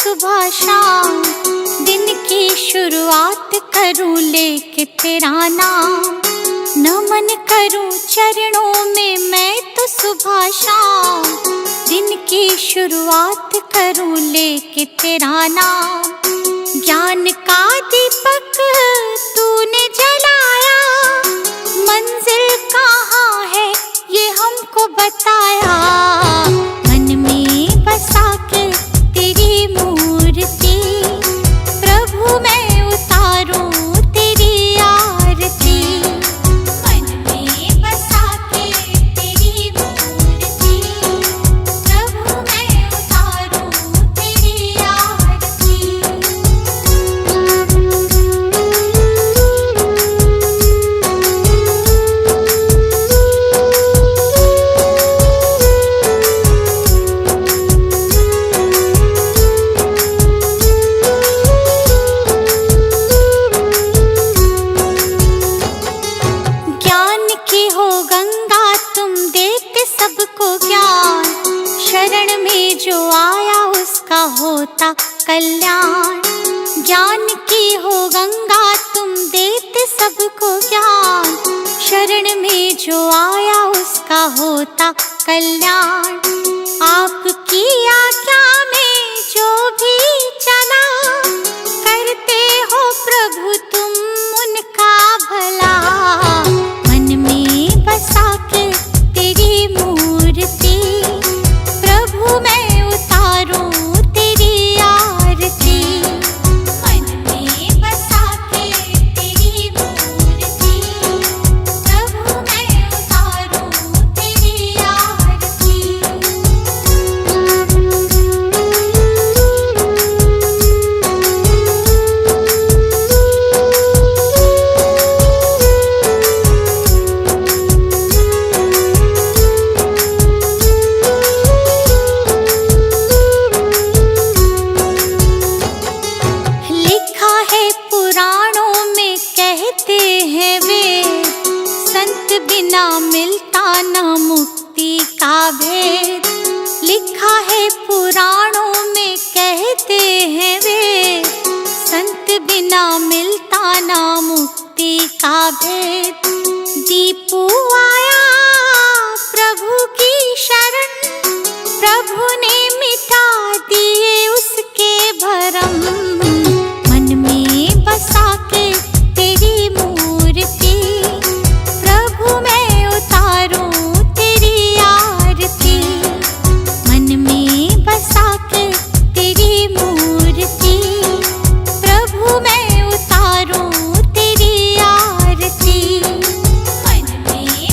सुबह शाम, दिन की शुरुआत करूं लेके तेरा नाम। नमन करूं चरणों में मैं तो सुबह शाम, दिन की शुरुआत करूं लेके तेरा नाम। ज्ञान का दीपक तूने जलाया, मंजिल कहाँ है ये हमको बताया। मन में बसा के तेरी मूर्ति, प्रभु मैं उतारूं तेरी आरती। मन में बसा के तेरी मूर्ति, प्रभु मैं उतारूं तेरी आरती। ज्ञान की हो गंगा तुम देते सबको ज्ञान, शरण में जो आया उसका होता कल्याण। ज्ञान की हो गंगा तुम देते सबको ज्ञान, शरण में जो आया उसका होता कल्याण। आपकी आज्ञा में जो भी चला, करते हो प्रभु तुम उनका भला। मन में बसा के तेरी मूर्ति, प्रभु मैं उतारूं तेरी आरती। मन में बसा के तेरी मूर्ति, प्रभु मैं उतारूं तेरी आरती। लिखा है पुराणों में कहते हैं वे, संत बिना मिलता न मुक्ति का भेद। लिखा है पुराणों में कहते हैं वे, संत बिना मिलता न मुक्ति का भेद। दीपू आया प्रभु की शरण, प्रभु ने मिटा दिए उसके भरम। मन में बसा के तेरी मूर्ति, प्रभु मैं उतारूं तेरी आरती। मन में बसा के तेरी मूर्ति, प्रभु मैं उतारूं तेरी आरती। मन में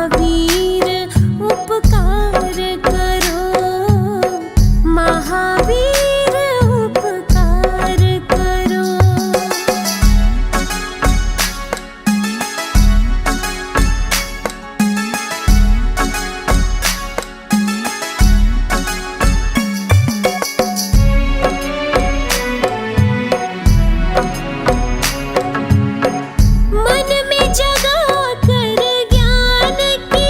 महावीर उपकार करो, महावीर उपकार करो। मन में जगा कर ज्ञान की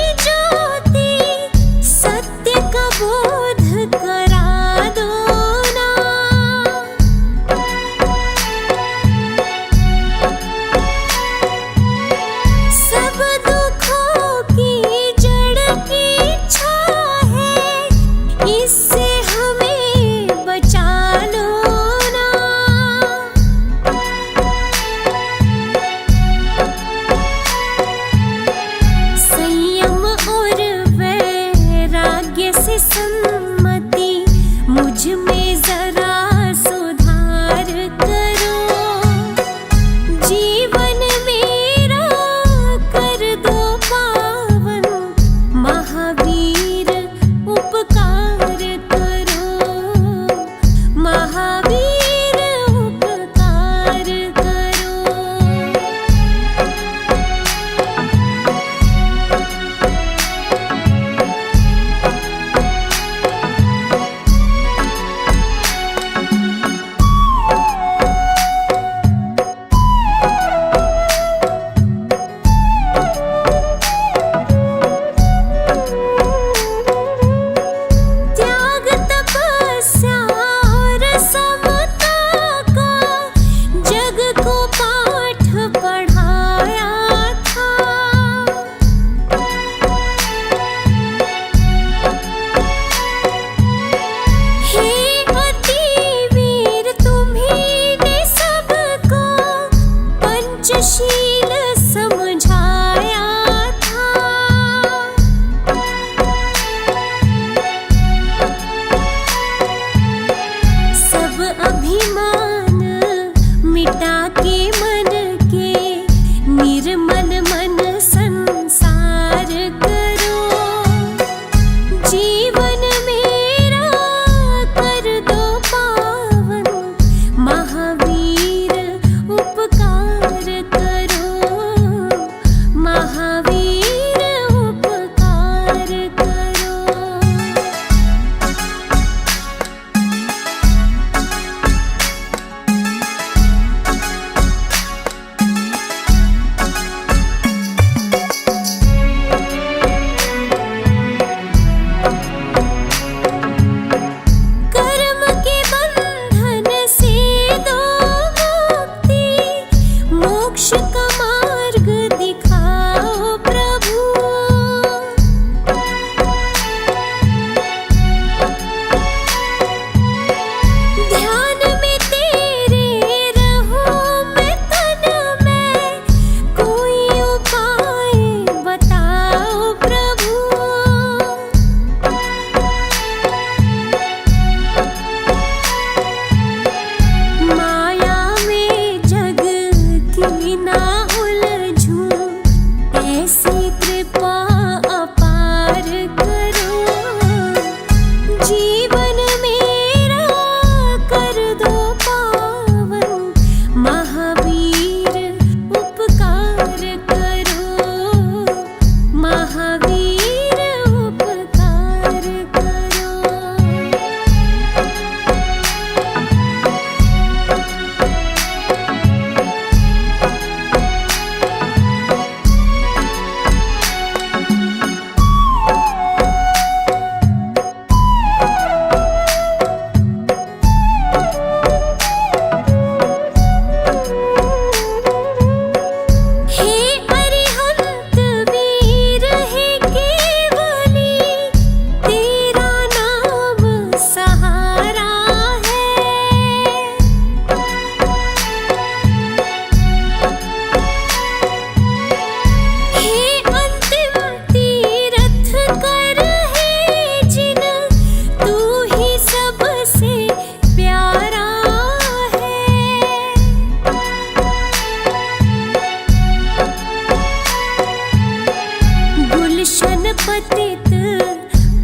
शन पतित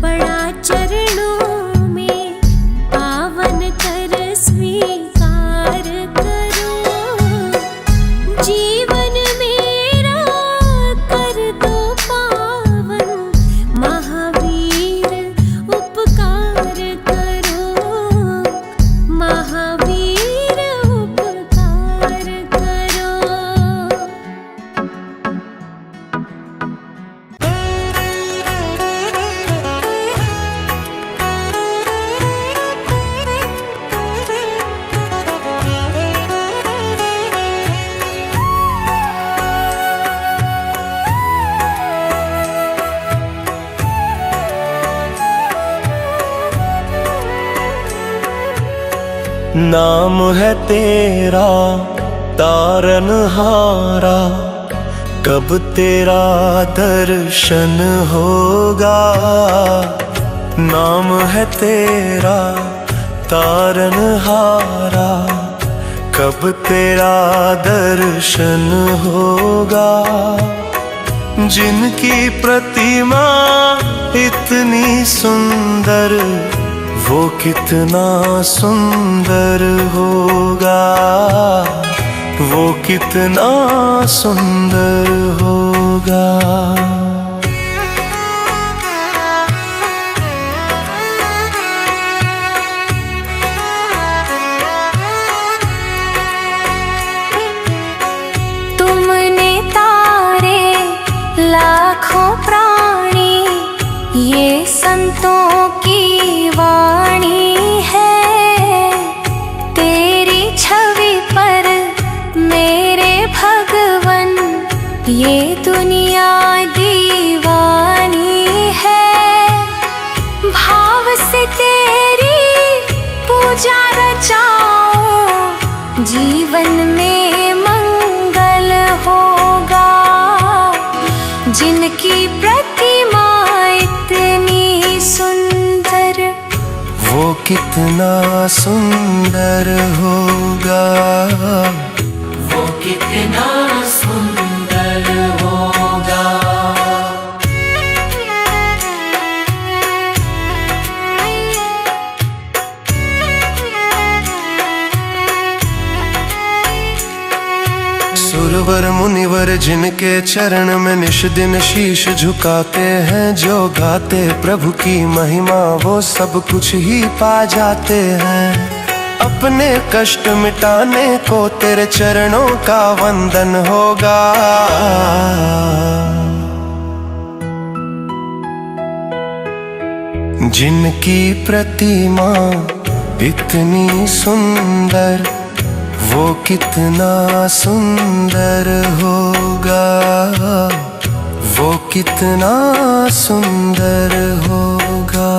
पड़ा चरणों में, पावन कर स्वीकार करो। जीवन मेरा कर दो पावन, महावीर उपकार करो, महावीर उपकार करो। नाम है तेरा तारनहारा, कब तेरा दर्शन होगा। नाम है तेरा तारनहारा, कब तेरा दर्शन होगा। जिनकी प्रतिमा इतनी सुंदर, वो कितना सुंदर होगा, वो कितना सुंदर होगा। तुमने तारे लाखों प्राणी, ये संतों की वाणी है। तेरी छवि पर मेरे भगवन, ये दुनिया दीवानी है। भाव से तेरी पूजा रचाऊं, जीवन में मंगल होगा। जिनकी प्रतिमा इतनी सुंदर, वो कितना सुंदर होगा, वो कितना सुंदर होगा। सुरवर मुनिवर जिनके चरण में निश दिन शीश झुकाते हैं, जो गाते प्रभु की महिमा वो सब कुछ ही पा जाते हैं। अपने कष्ट मिटाने को तेरे चरणों का वंदन होगा। जिनकी प्रतिमा इतनी सुंदर, वो कितना सुंदर होगा, वो कितना सुंदर होगा।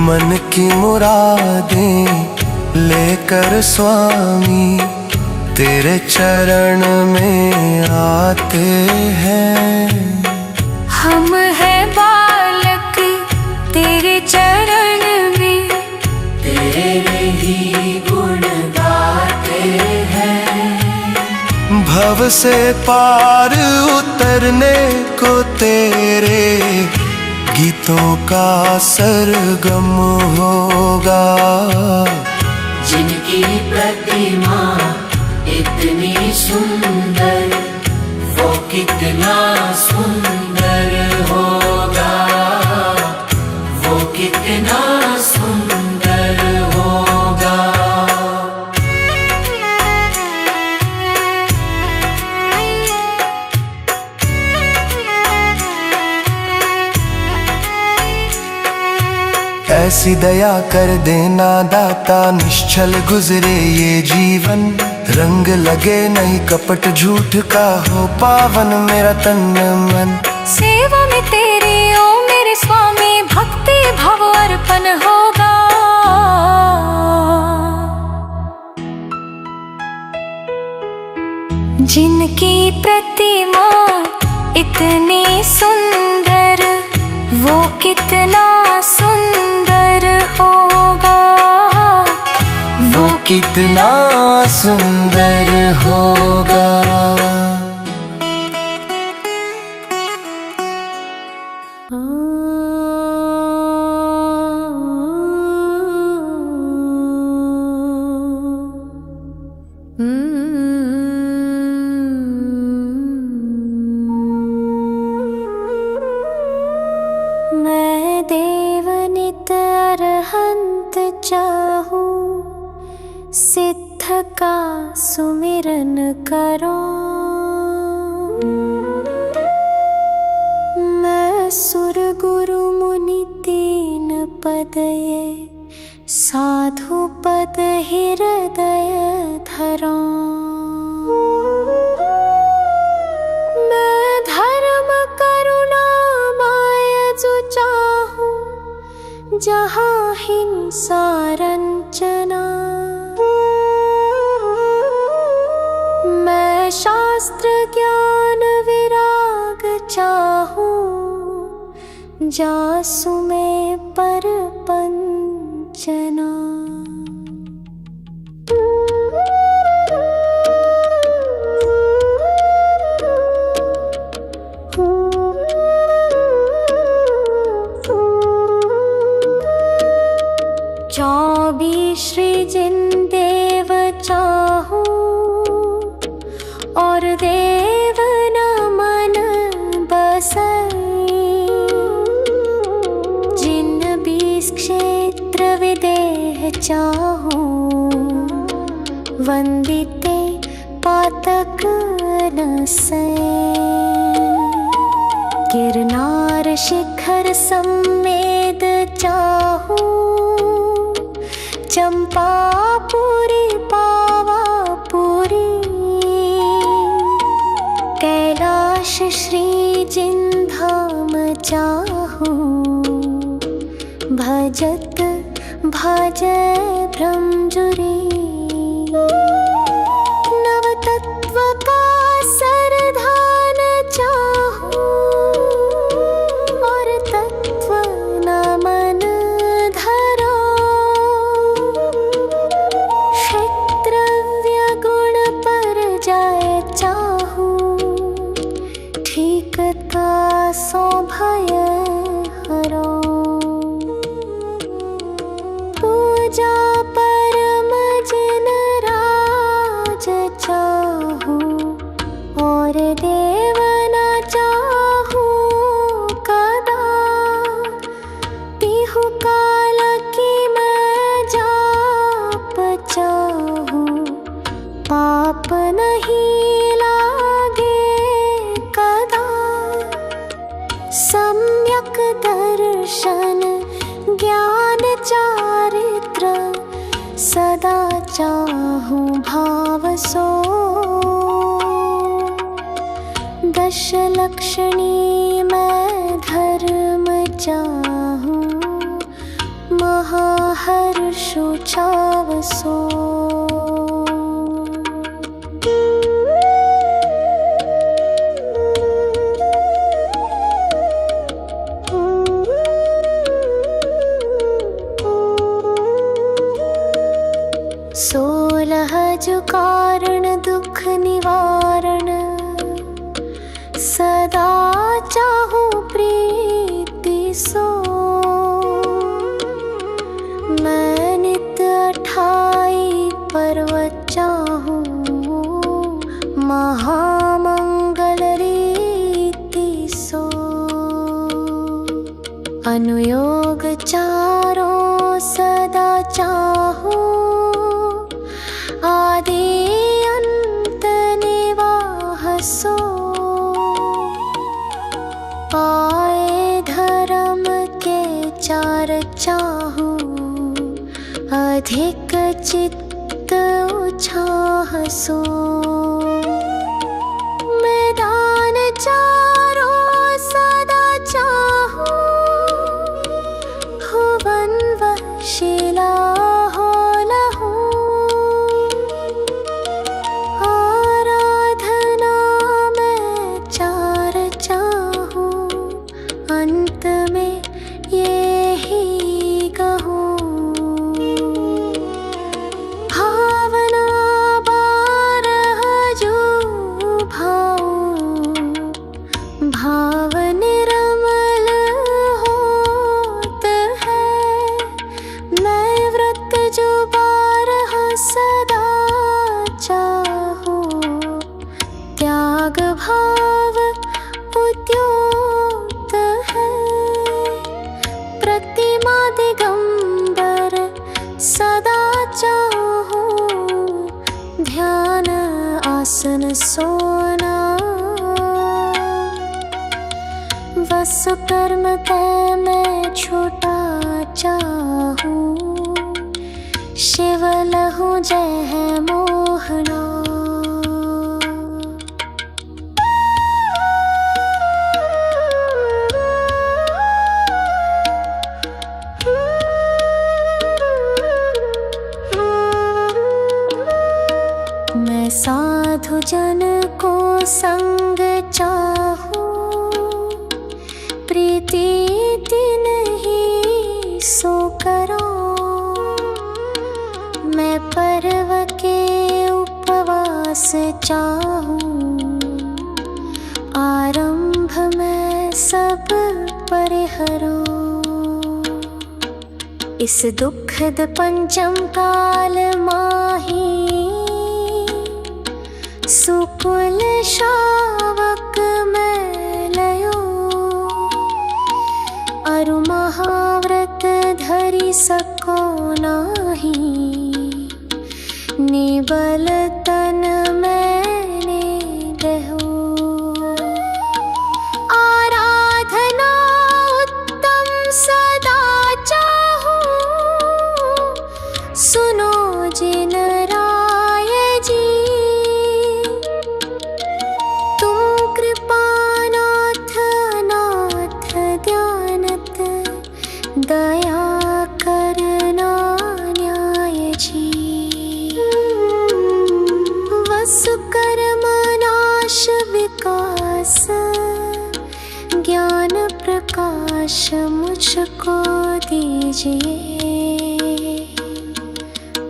मन की मुरादें लेकर स्वामी तेरे चरण में आते हैं। हम हैं बालक तेरे चरण में, तेरे ही गुण गाते हैं। भव से पार उतरने को तेरे गीतों का सरगम होगा। जिनकी प्रतिमा इतनी सुंदर, वो कितना सुंदर होगा, वो कितना सुंदर होगा। ऐसी दया कर देना दाता, निश्चल गुजरे ये जीवन। रंग लगे नहीं कपट झूठ का, हो पावन मेरा तन मन। सेवा में तेरी ओ मेरे स्वामी, भक्ति भव अर्पण होगा। जिनकी प्रतिमा इतनी सुंदर, वो कितना सुंदर कितना सुंदर होगा। मैं देवनित अरहंत चाहूं, सिद्ध का सुमिरन करो। मैं सुर गुरु मुनि तीन पद ये साधु पद हृदय धरो। मैं धर्म करुणा माया जो चाहूं, जहाँ हिंसा रंजना। मैं शास्त्र ज्ञान विराग चाहूं, जासु में पर पंचना। चौबीस श्री जिन देव चाहूं, और देव न मन बसई। जिन 20 क्षेत्र विदेह चाहूं, वंदिते पातक न सई। गिरनार शिखर सम्मेद चाहूं, चंपापुरी पावापुरी। कैलाश श्री जिन धाम चाहूं, भजत भजय भ्रमजुरी। नवतत्व का सरधान चाहूं, और तत्व न मन धरो। क्षेत्रव्य गुण पर जाए चाहूं, ठीकता सो भय हरो। पूजा परम जिन राज चाहूं, और देव न चाहूं कदा। तिहु काल की मैं जाप चाहूं, पाप नहीं लागे कदा। सम्यक दर्शन ज्ञान चारित्र, सदा चाहूं भाव सो। दश लक्षणी मैं धर्म चाहूं, महाहर्षु छाव सो। सोलह जो कारण दुख निवारण, सदा चाहूं प्रीति सो। मैं नित 28 पर्वत चाहूं, महामंगल रीति सो। अनुयोग चारों सदा चाहूं, आदि अंत निवाह सो। पाए धर्म के चार चाहूं, अधिक चित्त उछाह सो। मैदान चारों सदा चाहूं, भुवन व शिला हो लहू। आराधना में चार चाहूं, अंत में ये ही कहूं। हाँ जो बारह सदा चाहो, त्याग भाव उद्योत है। प्रतिमा दिगंबर सदा चाहो, ध्यान आसन सोना। वस कर्म तय मैं छोटा चाहूं, शिव लहु जय है मोहना। मैं साधु जन को संग चाहूं, प्रीति नहीं सो करो। मैं पर्व के उपवास चाहूं, आरंभ में सब परिहरो। इस दुखद पंचम काल माही, सुकुल शावक मैं लयो। अरु महाव्रत धरि सको नाही, निबल तन मैंने दहो। आराधना उत्तम सदा चाहूं, सुनो जिन राय जी। तुम कृपानाथ नाथ ज्ञानत, दया करना न्याय जी। वसु कर्म नाश विकास, ज्ञान प्रकाश मुझको दीजिए।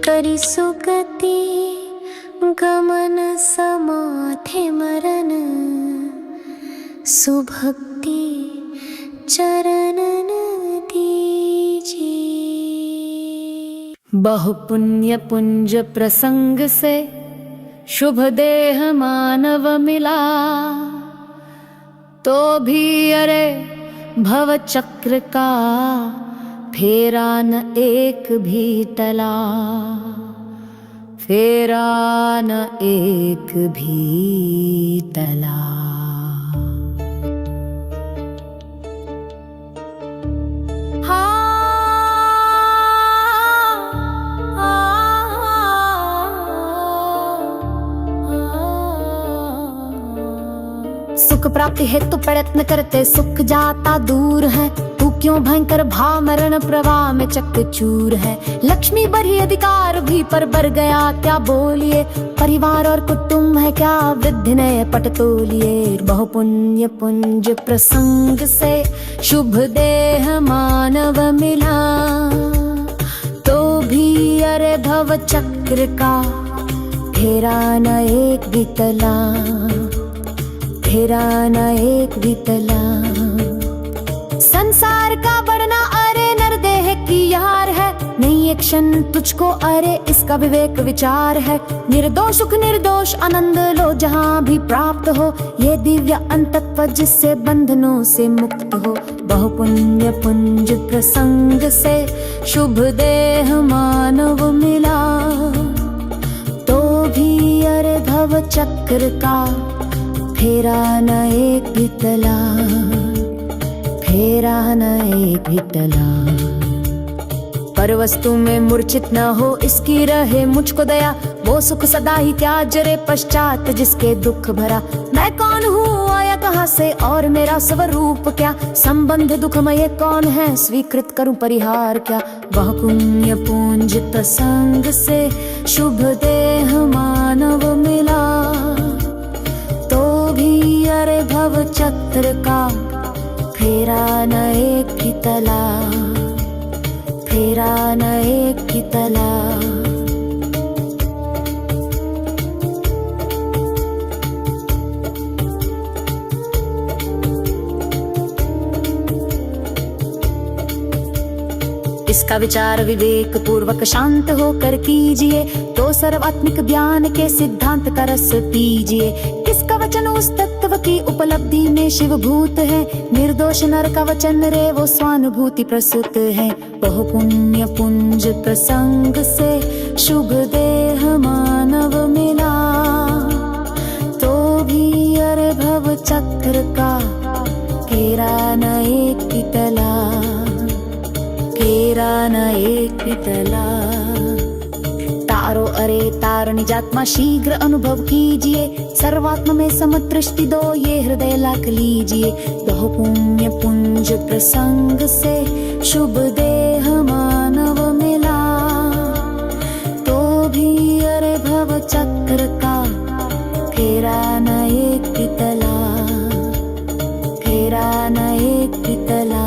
करी सुगति गमन समाधि मरण, सुभक्ति चरणन दीजिए। बहु पुण्य पुंज प्रसंग से शुभ देह मानव मिला, तो भी अरे भव चक्र का फेरा न एक भी टला। फेरा न एक भी टला। सुख प्राप्ति हेतु प्रयत्न करते सुख जाता दूर है। तू क्यों भयंकर भाव मरण प्रवाह में चकचूर है। लक्ष्मी बढ़ी अधिकार भी पर बढ़ गया क्या बोलिए। परिवार और कुटुंब है क्या वृद्धि नए पट तोलिए। बहु पुण्य पुंज प्रसंग से शुभ देह मानव मिला, तो भी अरे भव चक्र का फेरा न एक भी टला। फेरा न एक भी टला। संसार का बढ़ना अरे नरदेह की यार है। नहीं एक क्षण तुझको अरे इसका विवेक विचार है। निर्दोष सुख निर्दोष आनंद लो जहाँ भी प्राप्त हो। ये दिव्य अंतत्व जिससे बंधनों से मुक्त हो। बहु पुण्य पुंज प्रसंग से शुभ देह मानव मिला, तो भी अरे भव चक्र का फेरा न एक भी टला। फेरा न एक भी टला। पर वस्तु में मूर्छित न हो इसकी रहे मुझको दया। वो सुख सदा ही त्याज रे पश्चात जिसके दुख भरा। मैं कौन हूँ आया कहाँ से और मेरा स्वरूप क्या। संबंध दुखमय कौन है स्वीकृत करूं परिहार क्या। वह पुण्य पूंज प्रसंग से शुभ देह मानव मिला, तो भी अरे भव चक्र का फेरा न एक भी टला। फेरा न एक भी टला। इस इसका विचार विवेक पूर्वक शांत होकर कीजिए, तो सर्वात्मिक ज्ञान के सिद्धांत का रस पीजिए। किसका वचन उस तत्व की उपलब्धि में शिवभूत है, निर्दोष नर का वचन रे वो स्वानुभूति प्रसूत है। बहु पुण्य पुंज प्रसंग से शुभ देह मानव मिला, तो भी अरे भव चक्र का केरा न एक पिटला, केरा न एक पिटला। तारो अरे तार निजात्मा शीघ्र अनुभव कीजिए, सर्वात्म में समदृष्टि दो ये हृदय लाख लीजिए। बहु पुण्य पुंज प्रसंग से शुभ देह मानव मिला, तो भी अरे भव चक्र का केरा न एक पिटला, केरा न एक पिटला।